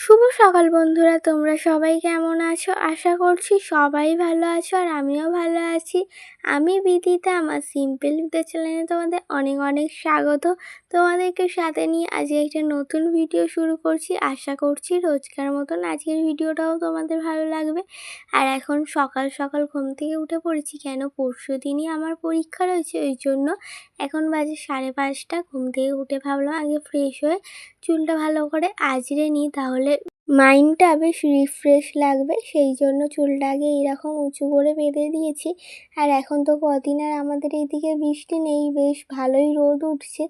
শুভ সকাল বন্ধুরা, তোমরা সবাই কেমন আছো? আশা করছি সবাই ভালো আছো আর আমিও ভালো আছি। আমি বিদিতা, আমার সিম্পল বিদিতা চ্যানেলে তোমাদের অনেক অনেক স্বাগত। তোমাদেরকে সাথে নিয়ে আজকে একটা নতুন ভিডিও শুরু করছি। আশা করছি রোজকার মতন আজকের ভিডিওটাও তোমাদের ভালো লাগবে। আর এখন সকাল সকাল ঘুম থেকে উঠে পড়েছি, কেন পরশু দিনই আমার পরীক্ষা রয়েছে, ওই জন্য এখন বাজে 5:30। ঘুম থেকে উঠে ভাবলাম আগে ফ্রেশ হয়ে চুলটা ভালো করে আঁচড়ে নিই, তাহলে মাইন্ডটা বেশ রিফ্রেশ লাগবে। সেই জন্য চুলটা আগে এইরকম উঁচু করে বেঁধে দিয়েছি। আর এখন তো কদিন আর আমাদের এইদিকে বৃষ্টি নেই, বেশ ভালোই রোদ উঠছে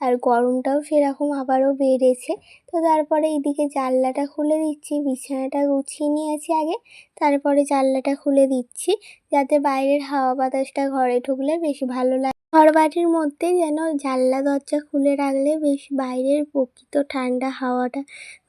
আর গরমটাও সেরকম আবারও বেড়েছে। তো তারপরে এইদিকে জানলাটা খুলে দিচ্ছি, বিছানাটা গুছিয়ে নিয়েছি আগে, তারপরে জানলাটা খুলে দিচ্ছি যাতে বাইরের হাওয়া বাতাসটা ঘরে ঢুকলে বেশ ভালো লাগে। ঘরবাড়ির মধ্যে যেন জানলা দরজা খুলে রাখলে বেশ বাইরের প্রকৃত ঠান্ডা হাওয়াটা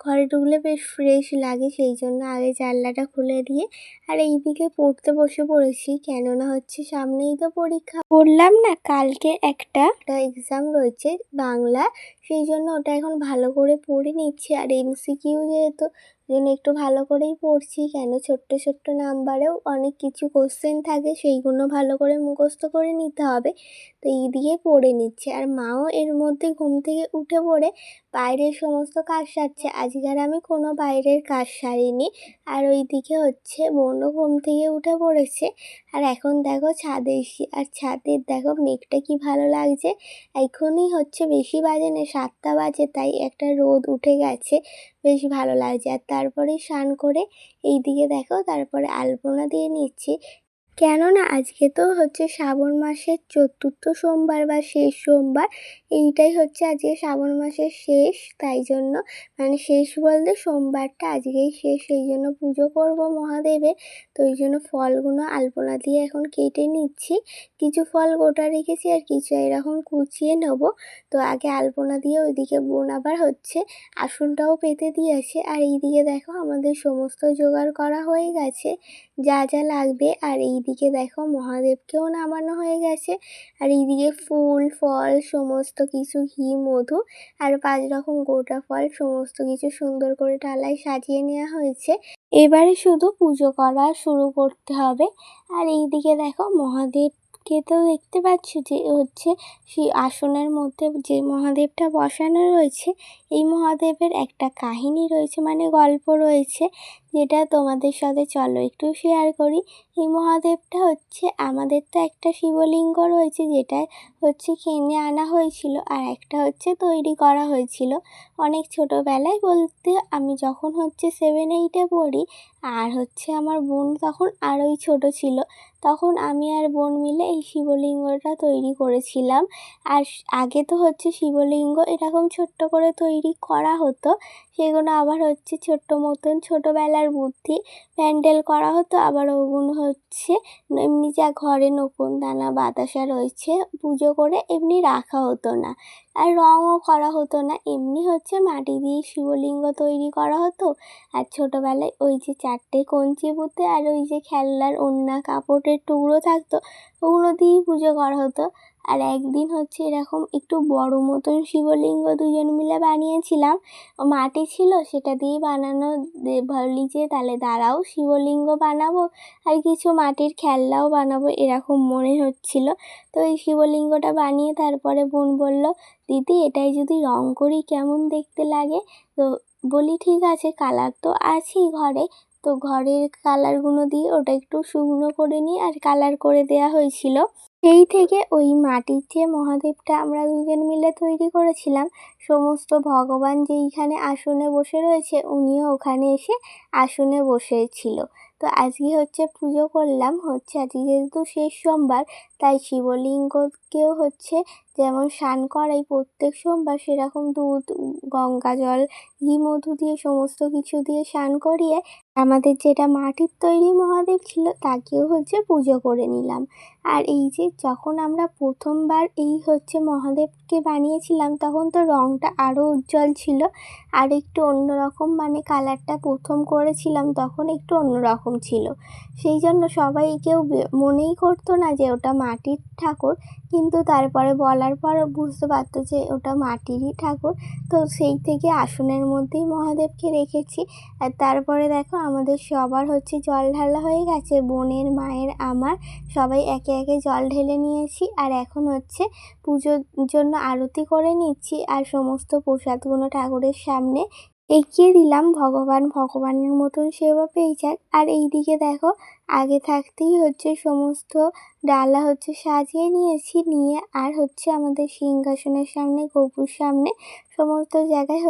ঘরে ঢুকলে বেশ ফ্রেশ লাগে, সেই জন্য আগে জানলাটা খুলে দিয়ে আর এইদিকে পড়তে বসে পড়েছি। কেননা হচ্ছে সামনেই তো পরীক্ষা, বললাম না কালকে একটা এক্সাম রয়েছে বাংলা, সেই জন্য ওটা এখন ভালো করে পড়ে নিচ্ছি। আর এমসিকিউ যেহেতু, জন্য একটু ভালো করেই পড়ছি, কেন ছোট্ট ছোট্ট নাম্বারেও অনেক কিছু কোশ্চেন থাকে, সেইগুলো ভালো করে মুখস্থ করে নিতে হবে। তো এই দিয়ে পড়ে নিচ্ছে আর মাও এর মধ্যে ঘুম থেকে উঠে পড়ে বাইরের সমস্ত কাজ সারছে। আজকে আর আমি কোনো বাইরের কাজ সারিনি। আর ওইদিকে হচ্ছে বোনও ঘুম থেকে উঠে পড়েছে। আর এখন দেখো ছাদে এসি, আর ছাদের দেখো মেঘটা কি ভালো লাগছে। এখনই হচ্ছে বেশি বাজে না, 7টা বাজে, তাই একটা রোদ উঠে গেছে, বেশ ভালো লাগছে। আর তারপরে স্নান করে এইদিকে দেখো তারপরে আলপনা দিয়ে নিচ্ছি, কেননা আজকে তো হচ্ছে শ্রাবণ মাসের 4র্থ সোমবার বা শেষ সোমবার। এইটাই হচ্ছে আজকে শ্রাবণ মাসের শেষ, তাই জন্য মানে শেষ বলতে সোমবারটা আজকেই শেষ, সেই জন্য পুজো করব মহাদেবের। তো ওই জন্য ফলগুলো আলপনা দিয়ে এখন কেটে নিচ্ছি, কিছু ফল গোটা রেখেছি আর কিছু এরকম কুচিয়ে নেব। তো আগে আলপনা দিয়ে ওইদিকে বোন আবার হচ্ছে আসনটাও পেতে দিয়েছে। আর এইদিকে দেখো আমাদের সমস্ত জোগাড় করা হয়ে গেছে, যা যা লাগবে। আর এইদিকে দেখো মহাদেবকেও নামানো হয়ে গেছে। আর এইদিকে ফুল ফল সমস্ত কিছু, ঘি মধু আর 5 রকম গোটা ফল সমস্ত কিছু সুন্দর করে ডালায় সাজিয়ে নেওয়া হয়েছে। এবারে শুধু পুজো করা শুরু করতে হবে। আর এইদিকে দেখো মহাদেবকে তো দেখতে পাচ্ছ যে হচ্ছে সেই আসনের মধ্যে যে মহাদেবটা বসানো রয়েছে, এই মহাদেবের একটা কাহিনী রয়েছে, মানে গল্প রয়েছে, যেটা তোমাদের সাথে চলো একটু শেয়ার করি। এই মহাদেবটা হচ্ছে, আমাদের তো একটা শিবলিঙ্গ রয়েছে যেটা হচ্ছে কিনে আনা হয়েছিল, আর একটা হচ্ছে তৈরি করা হয়েছিল অনেক ছোটোবেলায়, বলতে আমি যখন হচ্ছে 7-8-এ পড়ি। আর হচ্ছে আমার বোন তখন আরোই ছোট ছিল, তখন আমি আর বোন মিলে এই শিবলিঙ্গটা তৈরি করেছিলাম। আর আগে তো হচ্ছে শিবলিঙ্গ এরকম ছোট্ট করে তৈরি করা হতো, সেগুলো আবার হচ্ছে ছোট্ট মতন ছোটোবেলার বুদ্ধি প্যান্ডেল করা হতো, আবার ওগুলো হচ্ছে এমনি যা ঘরে নকুন দানা বাতাসা রয়েছে পুজো করে এমনি রাখা হতো না। আর রঙও করা হতো না, এমনি হচ্ছে মাটি দিয়ে শিবলিঙ্গ তৈরি করা হতো। আর ছোটোবেলায় ওই যে 4টে কঞ্চি পুঁতে আর ওই যে খেলনার ওড়না কাপড়ের টুকরো থাকতো, ওগুলো দিয়েই পুজো করা হতো। আর একদিন হচ্ছে এরকম একটু বড় মতন শিবলিঙ্গ দুজন মিলে বানিয়েছিলাম, মাটি ছিল সেটা দিয়েই বানানো। ভাবলি যে তাহলে দাঁড়াও শিবলিঙ্গ বানাবো আর কিছু মাটির খেলনাও বানাবো, এরকম মনে হচ্ছিল। তো এই শিবলিঙ্গটা বানিয়ে তারপরে বোন বলল, দিদি এটাই যদি রং করি কেমন দেখতে লাগে। তো বলি ঠিক আছে, কালার তো আছেই ঘরে, তো ঘরের কালারগুলো দিয়ে ওটা একটু শুকনো করে নিই আর কালার করে দেওয়া হয়েছিল। সেই থেকে ওই মাটির যে মহাদেবটা আমরা দুজন মিলে তৈরি করেছিলাম, সমস্ত ভগবান যেইখানে আসনে বসে রয়েছে উনিও ওখানে এসে আসনে বসেছিল। তো আজকে হচ্ছে পুজো করলাম, হচ্ছে আজকে যেহেতু শেষ সোমবার, তাই শিবলিঙ্গকেও হচ্ছে যেমন স্নান করাই প্রত্যেক সোমবার, সেরকম দুধ গঙ্গা জল ঘি মধু দিয়ে সমস্ত কিছু দিয়ে স্নান করিয়ে আমাদের যেটা মাটির তৈরি মহাদেব ছিল তাকেও হচ্ছে পুজো করে নিলাম। আর এই যে যখন আমরা প্রথমবার এই মহাদেবকে বানিয়েছিলাম তখন তো রঙটা আরও উজ্জ্বল ছিল, আর একটু অন্যরকম কালারটা প্রথম করেছিলাম তখন একটু অন্যরকম ছিল। সেই জন্য সবাই কেউ মনেই করতো না যে ওটা মাটির ঠাকুর, কিন্তু তারপরে বলার পর বুঝতে পারতো যে ওটা মাটিরই ঠাকুর। তো সেই থেকে আসনের মধ্যেই মহাদেবকে রেখেছি। আর তারপরে দেখো আমাদের সবার জল ঢালা হয়ে গেছে, বোনের, মায়ের, আমার সবাই একে একে জল ঢেলে নিয়েছি। আর এখন পুজোর জন্য আরতি করে নিচ্ছি, আর সমস্ত প্রসাদগুলো ঠাকুরের সামনে এগিয়ে দিলাম। ভগবানের মতন সেবা পেয়ে যাক। আর এইদিকে দেখো আগে থাকতেই সমস্ত ডালা সাজিয়ে নিয়েছি, নিয়ে আর আমাদের সিংহাসনের সামনে, গপুর সামনে সমস্ত জায়গায়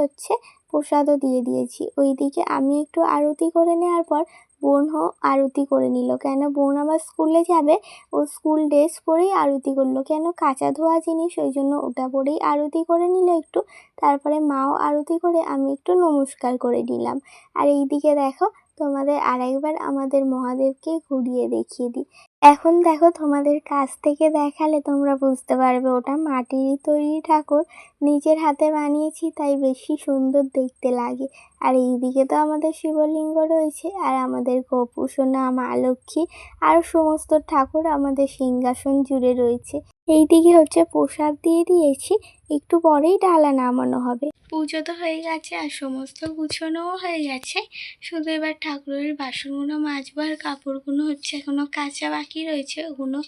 প্রসাদও দিয়ে দিয়েছি। ওইদিকে আমি একটু আরতি করে নেওয়ার পর বোনও আরতি করে নিল। কেন বোন আবার স্কুলে যাবে, ও স্কুল ড্রেস পরেই আরতি করলো, কেন কাঁচা ধোয়া জিনিস, ওই জন্য ওটা পরেই আরতি করে নিল একটু। তারপরে মাও আরতি করে আমি একটু নমস্কার করে নিলাম। আর এইদিকে দেখো তোমাদের আরেকবার আমাদের মহাদেবকে ঘুরিয়ে দেখিয়ে দিই। এখন দেখো তোমাদের কাছ থেকে দেখালে তোমরা বুঝতে পারবে ওটা মাটিরই তৈরি ঠাকুর, নিজের হাতে বানিয়েছি তাই বেশি সুন্দর দেখতে লাগে। আর এইদিকে তো আমাদের শিবলিঙ্গ রয়েছে, আর আমাদের গপু সোনা, মা লক্ষ্মী আর সমস্ত ঠাকুর আমাদের সিংহাসন জুড়ে রয়েছে। এইদিকে প্রসাদ দিয়ে দিয়েছি, একটু পরেই ডালা নামানো হবে। পুজো তো হয়ে গেছে আর সমস্ত গুছানোও হয়ে গেছে, শুধু এবার ঠাকুরের বাসনগুলো মাজবো, আর কাপড়গুলো এখনো কাঁচা বাকি রয়েছে, ওগুলো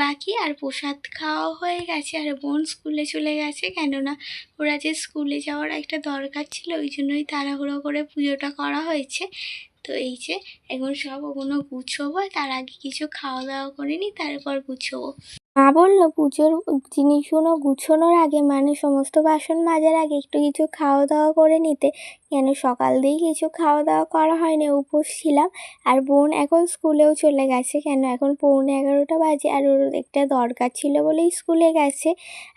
বাকি। আর প্রসাদ খাওয়াও হয়ে গেছে, আর বোন স্কুলে চলে গেছে, কেননা ওরা যে স্কুলে যাওয়ার একটা দরকার ছিল, ওই জন্যই তাড়াহুড়ো করে পুজোটা করা হয়েছে। তো এই যে এখন সব ওগুলো গুছোবো, তার আগে কিছু খাওয়া দাওয়া করে নিই, তারপর গুছোবো। মা বললো পুজোর জিনিসগুলো গুছোনোর আগে সমস্ত বাসন মাজার আগে একটু কিছু খাওয়া দাওয়া করে নিতে, কেন সকাল দিয়েই কিছু খাওয়া দাওয়া করা হয়নি, উপোস ছিলাম। আর বোন এখন স্কুলেও চলে গেছে, কেন এখন 11:15 বাজে, আর ওর একটা দরকার ছিল বলেই স্কুলে গেছে।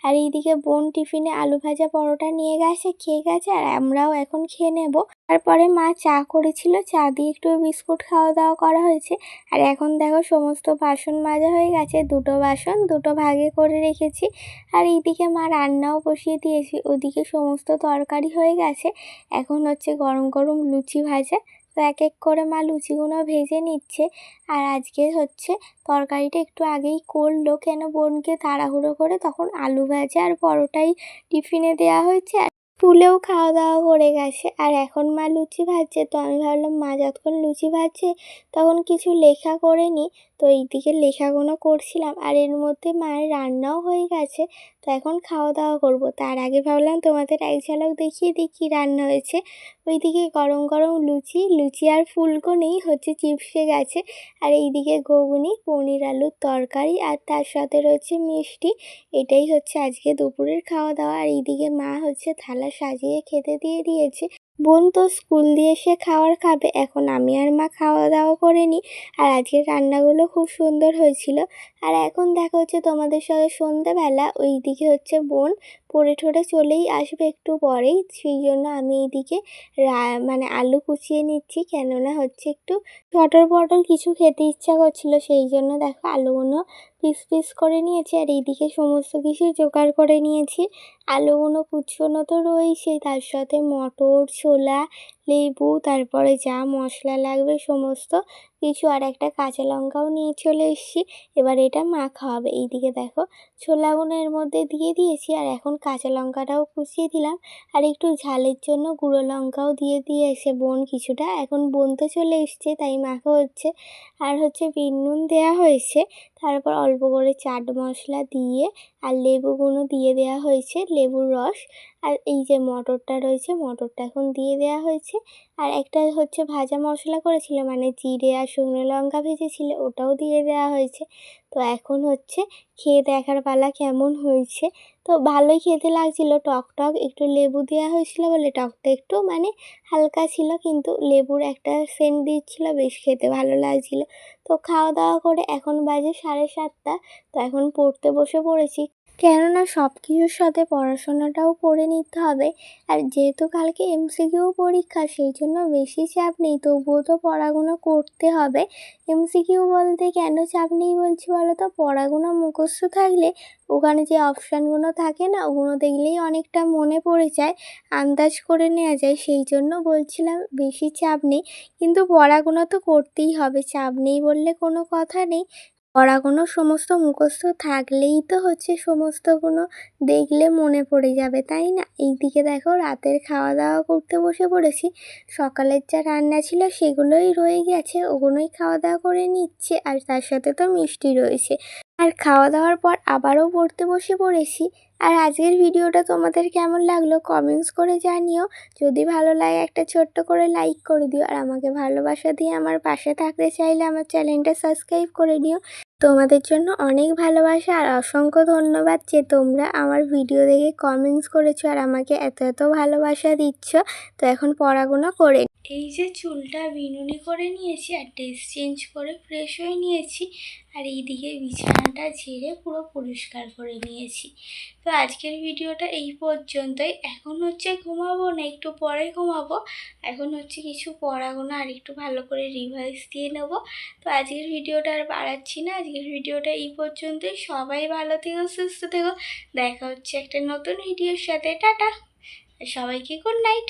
আর এইদিকে বোন টিফিনে আলু ভাজা পরোটা নিয়ে গেছে, খেয়ে গেছে, আর আমরাও এখন খেয়ে নেব। তারপরে মা চা করেছিল, চা দিয়ে একটু বিস্কুট খাওয়া দাওয়া করা হয়েছে। আর এখন দেখো সমস্ত বাসন মাজা হয়ে গেছে, দুটো বাসন দুটো ভাগে করে রেখেছি। আর এইদিকে মা রান্নাও বসিয়ে দিয়েছি, ওদিকে সমস্ত তরকারি হয়ে গেছে। এখন গরম গরম লুচি ভাজা, তো এক এক করে মা লুচিগুলো ভেজে নিচ্ছে। আর আজকে তরকারিটা একটু আগেই করলো, কেন বোনকে তাড়াহুড়ো করে তখন আলু ভাজা আর পরোটাই টিফিনে দেওয়া হয়েছে, আর স্কুলেও খাওয়া দাওয়া করে গেছে। আর এখন মা লুচি ভাজছে, তো আমি ভাবলাম মা যতক্ষণ লুচি ভাজছে তখন কিছু লেখা করে নিই। তো এইদিকে লেখাগুলো করছিলাম, আর এর মধ্যে মায়ের রান্নাও হয়ে গেছে। তো এখন খাওয়া দাওয়া করব, তার আগে ভাবলাম তোমাদের এক ঝলক দেখিয়ে দিই কী রান্না হয়েছে। ওইদিকে গরম গরম লুচি আর ফুলকো চিপসে গেছে। আর এইদিকে ঘুগনি, পনির আলুর তরকারি, আর তার সাথে রয়েছে মিষ্টি। এটাই আজকে দুপুরের খাওয়া দাওয়া। আর এইদিকে মা থালা সাজিয়ে খেতে দিয়ে দিয়েছে। বোন তো স্কুল দিয়ে এসে খাবে, এখন আমি আর মা খাওয়া দাওয়া করে নিই। আর আজকের রান্নাগুলো খুব সুন্দর হয়েছিল। আর এখন দেখা তোমাদের সাথে সন্ধ্যেবেলা, ওইদিকে বোন পড়ে ঠরে চলেই আসবে একটু পরেই, সেই জন্য আমি এইদিকে আলু কুচিয়ে নিচ্ছি, কেননা একটু চটর পটর কিছু খেতে ইচ্ছা করছিল, সেই জন্য দেখো আলুগুলো পিস পিস করে নিয়েছি। আর এইদিকে সমস্ত কিছু জোগাড় করে নিয়েছি, আলুগুলো কুচোনো তো রয়েছে, তার সাথে মটর, ছোলা, লেবু, তারপরে যা মশলা লাগবে সমস্ত কিছু, আর একটা কাঁচা লঙ্কাও নিয়ে চলে এসেছি। এবার এটা মাখা হবে। এইদিকে দেখো ছোলাগুলো এর মধ্যে দিয়ে দিয়েছি, আর এখন কাঁচা লঙ্কাটাও কুচিয়ে দিলাম, আর একটু ঝালের জন্য গুঁড়ো লঙ্কাও দিয়ে দিয়েছে বোন কিছুটা। এখন বোন তো চলে এসছে তাই মাখা হচ্ছে। আর বিট নুন দেওয়া হয়েছে, তারপর অল্প করে চাট মশলা দিয়ে আর লেবুগুলো দিয়ে দেওয়া হয়েছে, লেবুর রস। আর এই যে মটরটা রয়েছে, মটরটা এখন দিয়ে দেওয়া হয়েছে। আর একটা ভাজা মশলা করেছিল, জিরে আর শুকনো লঙ্কা ভেজেছিল, ওটাও দিয়ে দেওয়া হয়েছে। তো এখন খেয়ে দেখার পালা কেমন হয়েছে। তো ভালোই খেতে লাগছিল, টক টক একটু লেবু দেওয়া হয়েছিল বলে টকটা একটু হালকা ছিল, কিন্তু লেবুর একটা সেন্ট দিচ্ছিল, বেশ খেতে ভালো লাগছিল। তো খাওয়া দাওয়া করে এখন বাজে 7:30। তো এখন পড়তে বসে পড়েছি। কেননা সব কিছুর সাথে পড়াশোনাটাও করে নিতে হবে। আর যেহেতু কালকে এমসিকিউ পরীক্ষা, সেই জন্য বেশি চাপ নেই, তবুও তো পড়াগুলো করতে হবে। এমসিকিউ বলতে কেন চাপ নেই বলছি বলো তো, পড়াগুলো মুখস্থ থাকলে ওখানে যে অপশানগুলো থাকে না, ওগুলো দেখলেই অনেকটা মনে পড়ে যায়, আন্দাজ করে নেওয়া যায়, সেই জন্য বলছিলাম বেশি চাপ নেই। কিন্তু পড়াগুলো তো করতেই হবে, চাপ নেই বললে কোনো কথা নেই। পড়াগুলো সমস্ত মুখস্থ থাকলেই তো হচ্ছে সমস্তগুলো দেখলে মনে পড়ে যাবে, তাই না? এইদিকে দেখো রাতের খাওয়া দাওয়া করতে বসে পড়েছি। সকালের যা রান্না ছিল সেগুলোই রয়ে গেছে, ওগুলোই খাওয়া দাওয়া করে নিচ্ছে, আর তার সাথে তো মিষ্টি রয়েছে। আর খাওয়া দাওয়ার পর আবারও পড়তে বসে পড়েছি। আর আজকের ভিডিওটা তোমাদের কেমন লাগলো কমেন্টস করে জানিও। যদি ভালো লাগে একটা ছোট্ট করে লাইক করে দিও, আর আমাকে ভালোবাসা দিয়ে আমার পাশে থাকতে চাইলে আমার চ্যানেলটা সাবস্ক্রাইব করে নিও। তোমাদের জন্য অনেক ভালোবাসা আর অসংখ্য ধন্যবাদ যে তোমরা আমার ভিডিও দেখে কমেন্টস করেছো আর আমাকে এত এত ভালোবাসা দিচ্ছ। তো এখন পড়াগুলো করে এই যে চুলটা বিনুনি করে নিয়েছি আর ড্রেস চেঞ্জ করে ফ্রেশ হয়ে নিয়েছি, আর এইদিকে বিছানাটা ঝেড়ে পুরো পরিষ্কার করে নিয়েছি। তো আজকের ভিডিওটা এই পর্যন্তই। এখন হচ্ছে ঘুমাবো না, একটু পরে ঘুমাবো। এখন হচ্ছে কিছু পড়াগুলো আর একটু ভালো করে রিভাইজ দিয়ে নেব। তো আজকের ভিডিওটা আর বাড়াচ্ছি না, আজকের ভিডিওটা এই পর্যন্তই। সবাই ভালো থেকো, সুস্থ থেকো। দেখা হচ্ছে একটা নতুন ভিডিওর সাথে। টাটা, সবাইকে গুড নাইট।